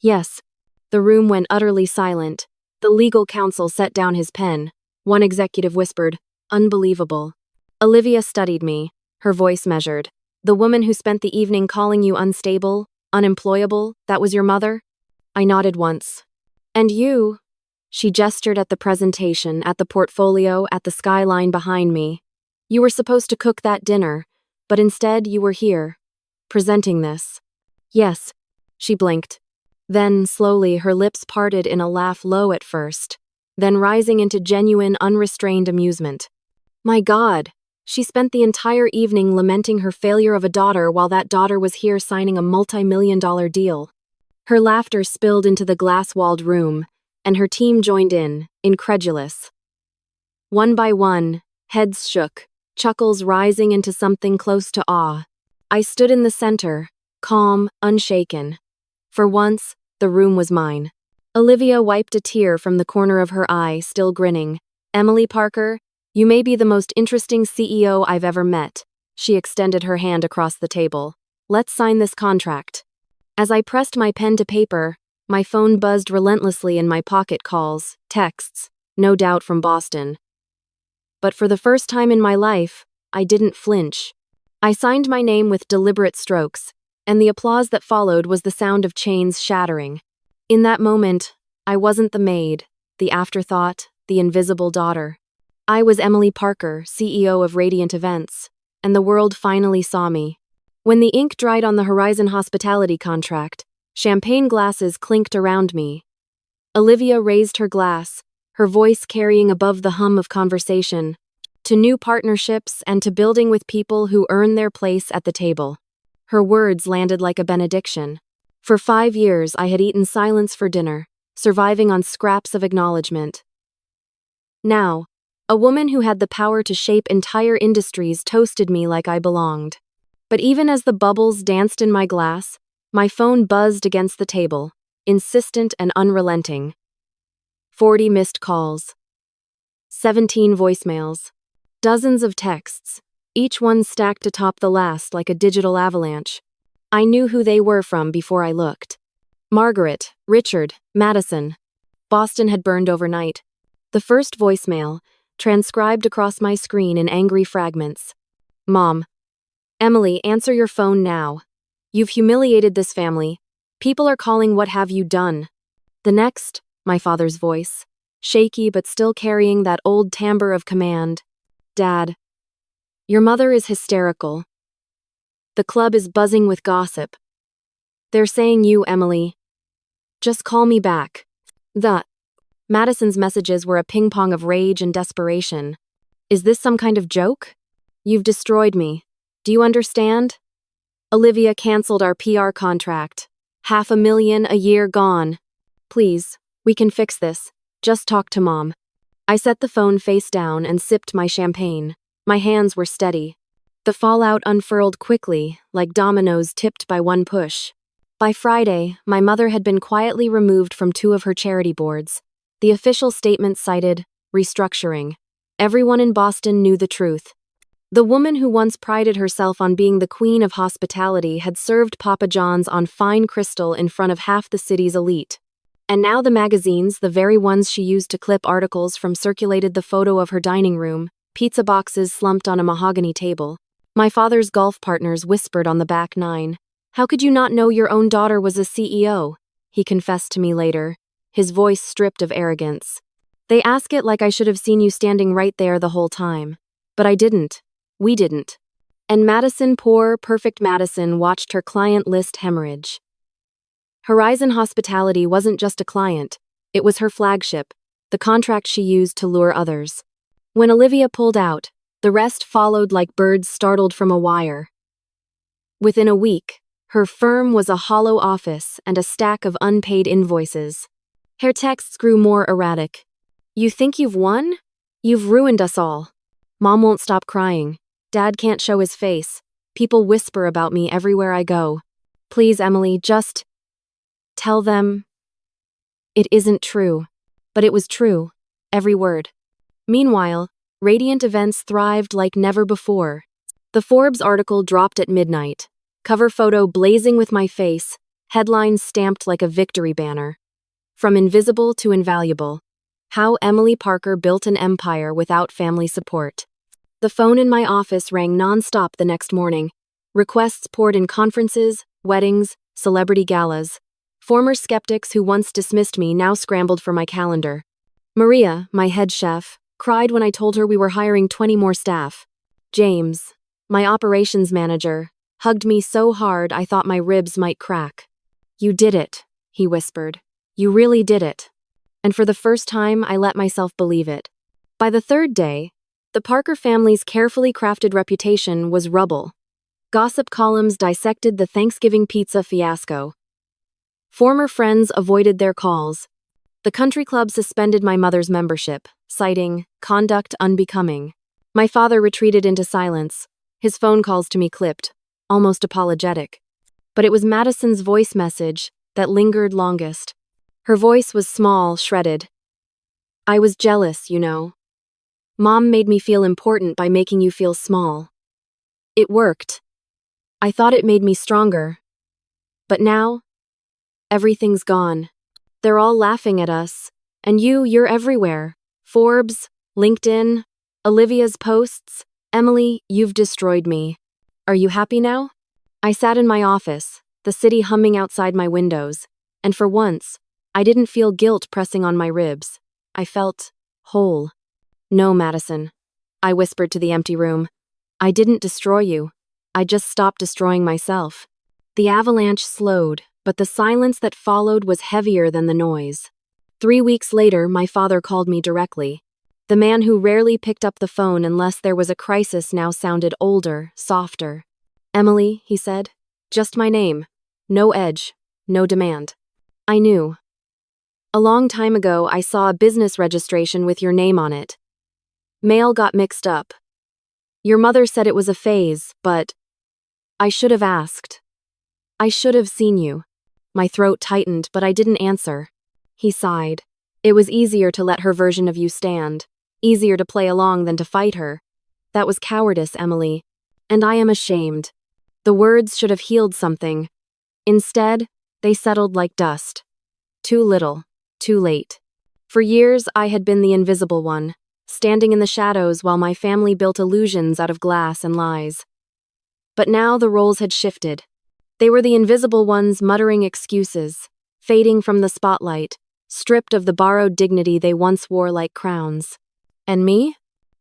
"Yes." The room went utterly silent. The legal counsel set down his pen. One executive whispered, "Unbelievable." Olivia studied me, her voice measured. "The woman who spent the evening calling you unstable, unemployable, that was your mother?" I nodded once. "And you?" She gestured at the presentation, at the portfolio, at the skyline behind me. "You were supposed to cook that dinner, but instead you were here, presenting this." "Yes." She blinked. Then, slowly, her lips parted in a laugh, low at first, then rising into genuine, unrestrained amusement. "My God! She spent the entire evening lamenting her failure of a daughter while that daughter was here signing a multi-million-dollar deal." Her laughter spilled into the glass-walled room, and her team joined in, incredulous. One by one, heads shook, chuckles rising into something close to awe. I stood in the center, calm, unshaken. For once, the room was mine. Olivia wiped a tear from the corner of her eye, still grinning. "Emily Parker, you may be the most interesting CEO I've ever met." She extended her hand across the table. "Let's sign this contract." As I pressed my pen to paper, my phone buzzed relentlessly in my pocket: calls, texts, no doubt from Boston. But for the first time in my life, I didn't flinch. I signed my name with deliberate strokes, and the applause that followed was the sound of chains shattering. In that moment, I wasn't the maid, the afterthought, the invisible daughter. I was Emily Parker, CEO of Radiant Events, and the world finally saw me. When the ink dried on the Horizon Hospitality contract, champagne glasses clinked around me. Olivia raised her glass, her voice carrying above the hum of conversation, to new partnerships and to building with people who earn their place at the table. Her words landed like a benediction. For 5 years, I had eaten silence for dinner, surviving on scraps of acknowledgement. Now, a woman who had the power to shape entire industries toasted me like I belonged. But even as the bubbles danced in my glass, my phone buzzed against the table, insistent and unrelenting. 40 missed calls. 17 voicemails. Dozens of texts, each one stacked atop the last like a digital avalanche. I knew who they were from before I looked. Margaret, Richard, Madison. Boston had burned overnight. The first voicemail, transcribed across my screen in angry fragments. "Mom. Emily, answer your phone now. You've humiliated this family. People are calling. What have you done?" The next, my father's voice, shaky but still carrying that old timbre of command. "Dad. Your mother is hysterical. The club is buzzing with gossip. They're saying you, Emily. Just call me back." Madison's messages were a ping-pong of rage and desperation. "Is this some kind of joke? You've destroyed me. Do you understand? Olivia canceled our PR contract. $500,000 a year gone. Please, we can fix this. Just talk to Mom." I set the phone face down and sipped my champagne. My hands were steady. The fallout unfurled quickly, like dominoes tipped by one push. By Friday, my mother had been quietly removed from 2 of her charity boards. The official statement cited restructuring. Everyone in Boston knew the truth. The woman who once prided herself on being the queen of hospitality had served Papa John's on fine crystal in front of half the city's elite. And now the magazines, the very ones she used to clip articles from, circulated the photo of her dining room, pizza boxes slumped on a mahogany table. My father's golf partners whispered on the back nine. "How could you not know your own daughter was a CEO?" he confessed to me later, his voice stripped of arrogance. "They ask it like I should have seen you standing right there the whole time. But I didn't. We didn't." And Madison, poor, perfect Madison, watched her client list hemorrhage. Horizon Hospitality wasn't just a client, it was her flagship, the contract she used to lure others. When Olivia pulled out, the rest followed like birds startled from a wire. Within a week, her firm was a hollow office and a stack of unpaid invoices. Her texts grew more erratic. "You think you've won? You've ruined us all. Mom won't stop crying. Dad can't show his face. People whisper about me everywhere I go. Please, Emily, just tell them." It isn't true. But it was true. Every word. Meanwhile, Radiant Events thrived like never before. The Forbes article dropped at midnight. Cover photo blazing with my face, headlines stamped like a victory banner. From invisible to invaluable. How Emily Parker built an empire without family support. The phone in my office rang nonstop the next morning. Requests poured in: conferences, weddings, celebrity galas. Former skeptics who once dismissed me now scrambled for my calendar. Maria, my head chef, cried when I told her we were hiring 20 more staff. James, my operations manager, hugged me so hard I thought my ribs might crack. "You did it," he whispered. "You really did it." And for the first time, I let myself believe it. By the third day, the Parker family's carefully crafted reputation was rubble. Gossip columns dissected the Thanksgiving pizza fiasco. Former friends avoided their calls. The country club suspended my mother's membership, citing conduct unbecoming. My father retreated into silence, his phone calls to me clipped, almost apologetic. But it was Madison's voice message that lingered longest. Her voice was small, shredded. "I was jealous, you know. Mom made me feel important by making you feel small. It worked. I thought it made me stronger. But now, everything's gone. They're all laughing at us. And you're everywhere. Forbes, LinkedIn, Olivia's posts. Emily, you've destroyed me. Are you happy now?" I sat in my office, the city humming outside my windows, and for once, I didn't feel guilt pressing on my ribs. I felt whole. "No, Madison," I whispered to the empty room. "I didn't destroy you. I just stopped destroying myself." The avalanche slowed, but the silence that followed was heavier than the noise. 3 weeks later, my father called me directly. The man who rarely picked up the phone unless there was a crisis now sounded older, softer. "Emily," he said. "Just my name. No edge. No demand." I knew. "A long time ago, I saw a business registration with your name on it. Mail got mixed up. Your mother said it was a phase, but I should have asked. I should have seen you." My throat tightened, but I didn't answer. He sighed. "It was easier to let her version of you stand. Easier to play along than to fight her. That was cowardice, Emily. And I am ashamed." The words should have healed something. Instead, they settled like dust. Too little. Too late. For years, I had been the invisible one, standing in the shadows while my family built illusions out of glass and lies. But now the roles had shifted. They were the invisible ones muttering excuses, fading from the spotlight, stripped of the borrowed dignity they once wore like crowns. And me?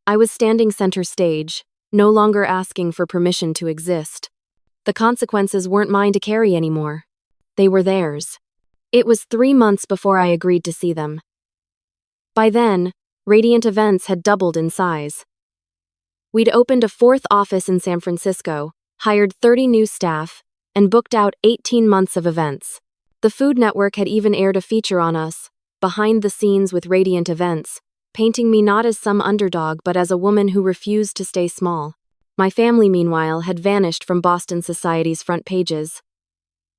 I was standing center stage, no longer asking for permission to exist. The consequences weren't mine to carry anymore. They were theirs. It was 3 months before I agreed to see them. By then, Radiant Events had doubled in size. We'd opened a 4th office in San Francisco, hired 30 new staff, and booked out 18 months of events. The Food Network had even aired a feature on us, Behind the Scenes with Radiant Events, painting me not as some underdog but as a woman who refused to stay small. My family, meanwhile, had vanished from Boston Society's front pages.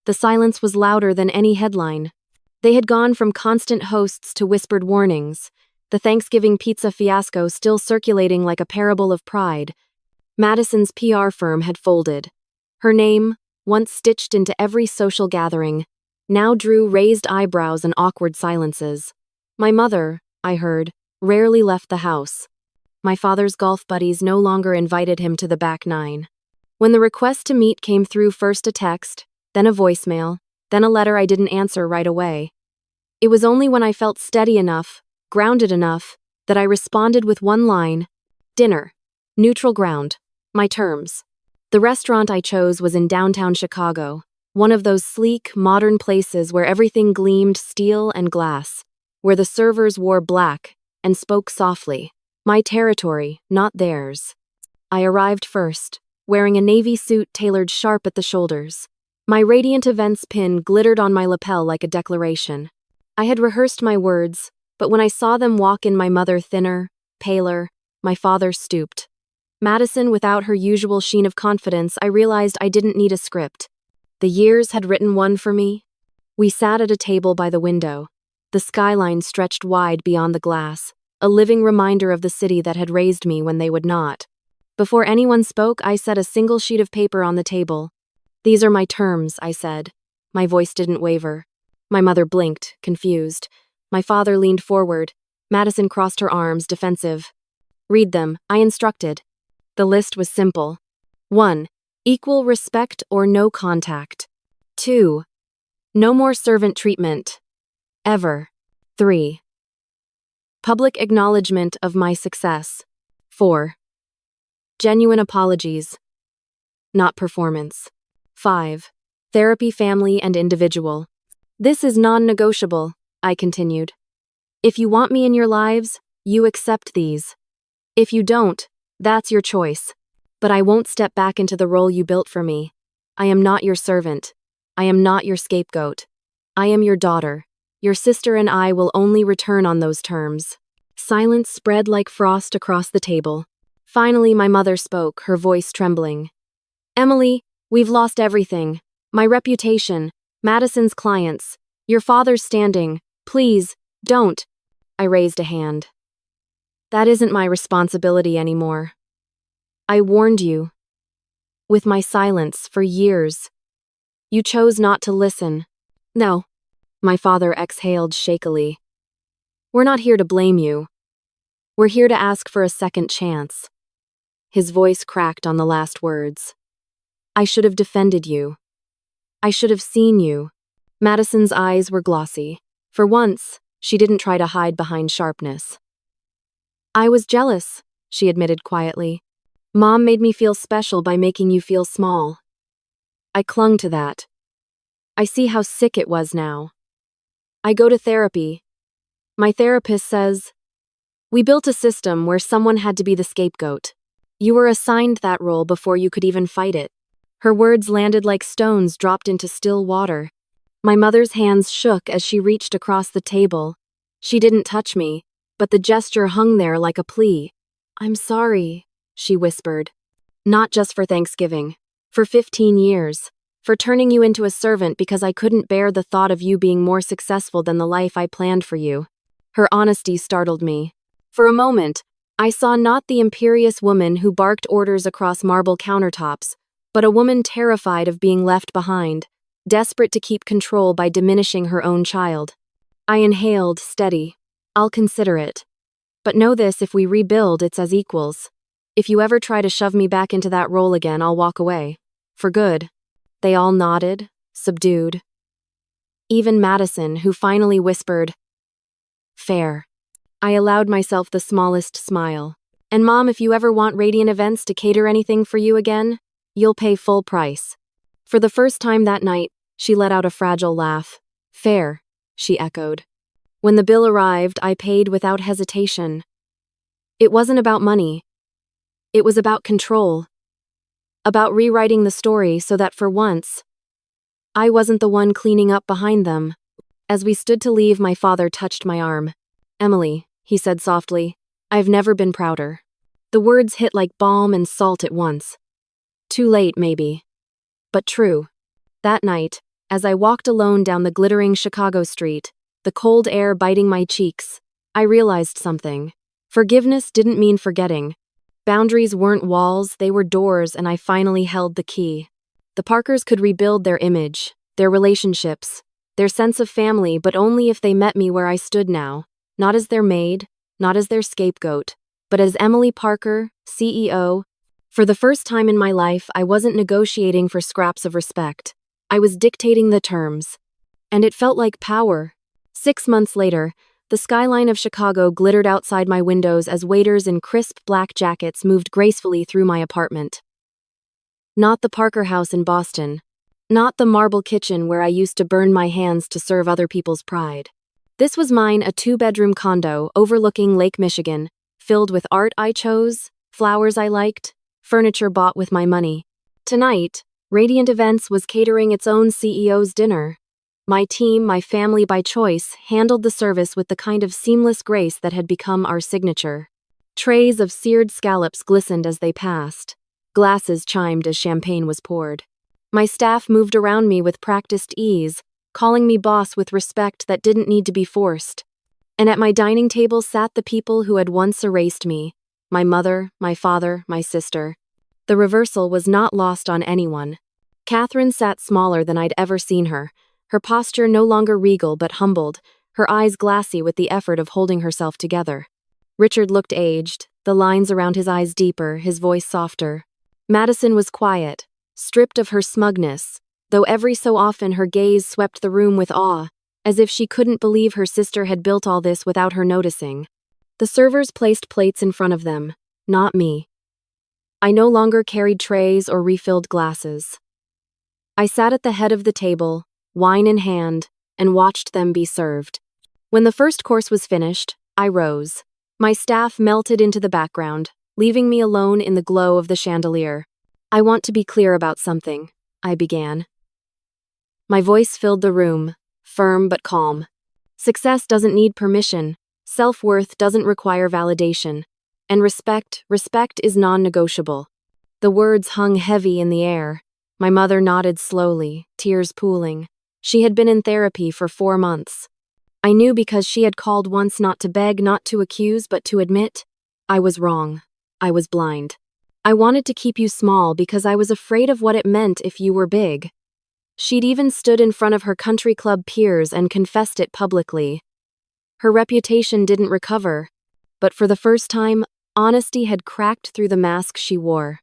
The silence was louder than any headline. They had gone from constant hosts to whispered warnings, the Thanksgiving pizza fiasco still circulating like a parable of pride. Madison's PR firm had folded. Her name, once stitched into every social gathering, now drew raised eyebrows and awkward silences. My mother, I heard, rarely left the house. My father's golf buddies no longer invited him to the back nine. When the request to meet came through, first a text, then a voicemail, then a letter I didn't answer right away. It was only when I felt steady enough, grounded enough, that I responded with one line: dinner. Neutral ground. My terms. The restaurant I chose was in downtown Chicago, one of those sleek, modern places where everything gleamed steel and glass, where the servers wore black and spoke softly. My territory, not theirs. I arrived first, wearing a navy suit tailored sharp at the shoulders. My Radiant Events pin glittered on my lapel like a declaration. I had rehearsed my words, but when I saw them walk in, my mother thinner, paler, my father stooped. Madison without her usual sheen of confidence, I realized I didn't need a script. The years had written one for me. We sat at a table by the window. The skyline stretched wide beyond the glass, a living reminder of the city that had raised me when they would not. Before anyone spoke, I set a single sheet of paper on the table. "These are my terms," I said. My voice didn't waver. My mother blinked, confused. My father leaned forward. Madison crossed her arms, defensive. "Read them," I instructed. The list was simple. 1. Equal respect or no contact. 2. No more servant treatment. Ever. 3. Public acknowledgement of my success. 4. Genuine apologies. Not performance. 5. Therapy, family, and individual. This is non-negotiable, I continued. If you want me in your lives, you accept these. If you don't, that's your choice. But I won't step back into the role you built for me. I am not your servant. I am not your scapegoat. I am your daughter. Your sister and I will only return on those terms. Silence spread like frost across the table. Finally, my mother spoke, her voice trembling. "Emily, we've lost everything. My reputation, Madison's clients, your father's standing. Please, don't." I raised a hand. "That isn't my responsibility anymore. I warned you. With my silence for years. You chose not to listen." "No," my father exhaled shakily. "We're not here to blame you. We're here to ask for a second chance." His voice cracked on the last words. "I should have defended you. I should have seen you." Madison's eyes were glossy. For once, she didn't try to hide behind sharpness. "I was jealous," she admitted quietly. "Mom made me feel special by making you feel small. I clung to that. I see how sick it was now. I go to therapy. My therapist says, we built a system where someone had to be the scapegoat. You were assigned that role before you could even fight it." Her words landed like stones dropped into still water. My mother's hands shook as she reached across the table. She didn't touch me, but the gesture hung there like a plea. "I'm sorry," she whispered. "Not just for Thanksgiving. For 15 years. For turning you into a servant because I couldn't bear the thought of you being more successful than the life I planned for you." Her honesty startled me. For a moment, I saw not the imperious woman who barked orders across marble countertops, but a woman terrified of being left behind, desperate to keep control by diminishing her own child. I inhaled, steady. "I'll consider it. But know this, if we rebuild, it's as equals. If you ever try to shove me back into that role again, I'll walk away. For good." They all nodded, subdued. Even Madison, who finally whispered, "Fair." I allowed myself the smallest smile. "And Mom, if you ever want Radiant Events to cater anything for you again, you'll pay full price." For the first time that night, she let out a fragile laugh. "Fair," she echoed. When the bill arrived, I paid without hesitation. It wasn't about money. It was about control. About rewriting the story so that for once, I wasn't the one cleaning up behind them. As we stood to leave, my father touched my arm. "Emily," he said softly, "I've never been prouder." The words hit like balm and salt at once. Too late, maybe. But true. That night, as I walked alone down the glittering Chicago street, the cold air biting my cheeks, I realized something. Forgiveness didn't mean forgetting. Boundaries weren't walls, they were doors, and I finally held the key. The Parkers could rebuild their image, their relationships, their sense of family, but only if they met me where I stood now, not as their maid, not as their scapegoat, but as Emily Parker, CEO. For the first time in my life, I wasn't negotiating for scraps of respect. I was dictating the terms. And it felt like power. 6 months later, the skyline of Chicago glittered outside my windows as waiters in crisp black jackets moved gracefully through my apartment. Not the Parker house in Boston. Not the marble kitchen where I used to burn my hands to serve other people's pride. This was mine, a 2-bedroom condo overlooking Lake Michigan, filled with art I chose, flowers I liked, furniture bought with my money. Tonight, Radiant Events was catering its own CEO's dinner. My team, my family by choice, handled the service with the kind of seamless grace that had become our signature. Trays of seared scallops glistened as they passed. Glasses chimed as champagne was poured. My staff moved around me with practiced ease, calling me boss with respect that didn't need to be forced. And at my dining table sat the people who had once erased me: my mother, my father, my sister. The reversal was not lost on anyone. Catherine sat smaller than I'd ever seen her posture no longer regal but humbled, her eyes glassy with the effort of holding herself together. Richard looked aged, the lines around his eyes deeper, his voice softer. Madison was quiet, stripped of her smugness, though every so often her gaze swept the room with awe, as if she couldn't believe her sister had built all this without her noticing. The servers placed plates in front of them, not me. I no longer carried trays or refilled glasses. I sat at the head of the table, wine in hand, and watched them be served. When the first course was finished, I rose. My staff melted into the background, leaving me alone in the glow of the chandelier. I want to be clear about something, I began. My voice filled the room, firm but calm. Success doesn't need permission, self-worth doesn't require validation, and respect is non-negotiable. The words hung heavy in the air. My mother nodded slowly, tears pooling. She had been in therapy for 4 months. I knew because she had called once, not to beg, not to accuse, but to admit. I was wrong. I was blind. I wanted to keep you small because I was afraid of what it meant if you were big. She'd even stood in front of her country club peers and confessed it publicly. Her reputation didn't recover, but for the first time, honesty had cracked through the mask she wore.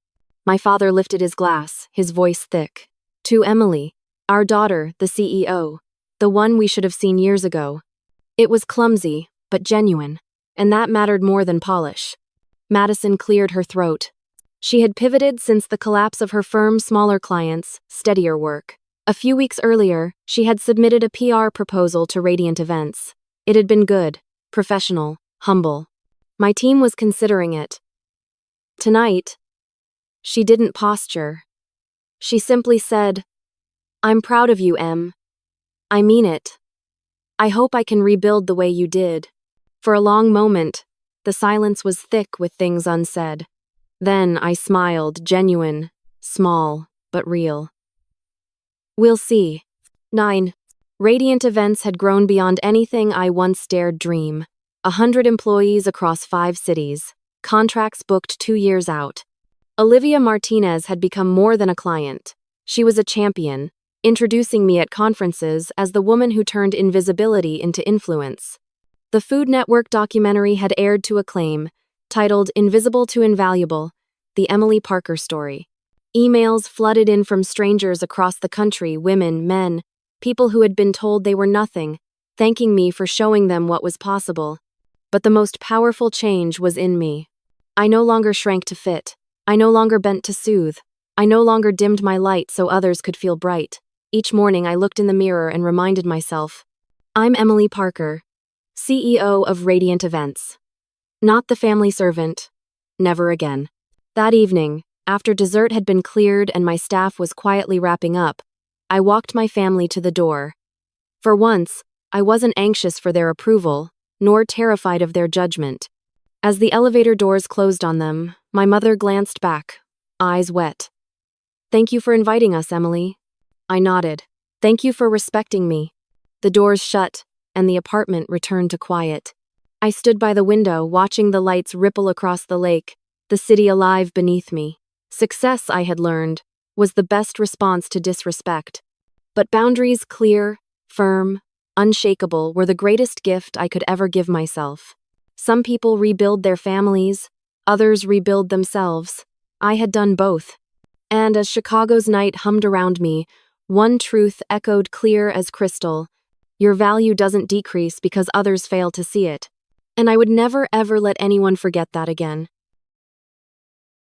My father lifted his glass, his voice thick. To Emily, our daughter, the CEO, the one we should have seen years ago. It was clumsy, but genuine, and that mattered more than polish. Madison cleared her throat. She had pivoted since the collapse of her firm's smaller clients, steadier work. A few weeks earlier, she had submitted a PR proposal to Radiant Events. It had been good, professional, humble. My team was considering it. Tonight, she didn't posture. She simply said, "I'm proud of you, Em. I mean it. I hope I can rebuild the way you did." For a long moment, the silence was thick with things unsaid. Then I smiled, genuine, small, but real. We'll see. 9. Radiant Events had grown beyond anything I once dared dream. 100 employees across 5 cities. Contracts booked 2 years out. Olivia Martinez had become more than a client. She was a champion, introducing me at conferences as the woman who turned invisibility into influence. The Food Network documentary had aired to acclaim, titled Invisible to Invaluable, The Emily Parker Story. Emails flooded in from strangers across the country, women, men, people who had been told they were nothing, thanking me for showing them what was possible. But the most powerful change was in me. I no longer shrank to fit. I no longer bent to soothe. I no longer dimmed my light so others could feel bright. Each morning I looked in the mirror and reminded myself, I'm Emily Parker, CEO of Radiant Events. Not the family servant. Never again. That evening, after dessert had been cleared and my staff was quietly wrapping up, I walked my family to the door. For once, I wasn't anxious for their approval, nor terrified of their judgment. As the elevator doors closed on them, my mother glanced back, eyes wet. "Thank you for inviting us, Emily." I nodded. "Thank you for respecting me." The doors shut, and the apartment returned to quiet. I stood by the window, watching the lights ripple across the lake, the city alive beneath me. Success, I had learned, was the best response to disrespect. But boundaries clear, firm, unshakable were the greatest gift I could ever give myself. Some people rebuild their families, others rebuild themselves. I had done both. And as Chicago's night hummed around me, one truth echoed clear as crystal: your value doesn't decrease because others fail to see it. And I would never ever let anyone forget that again.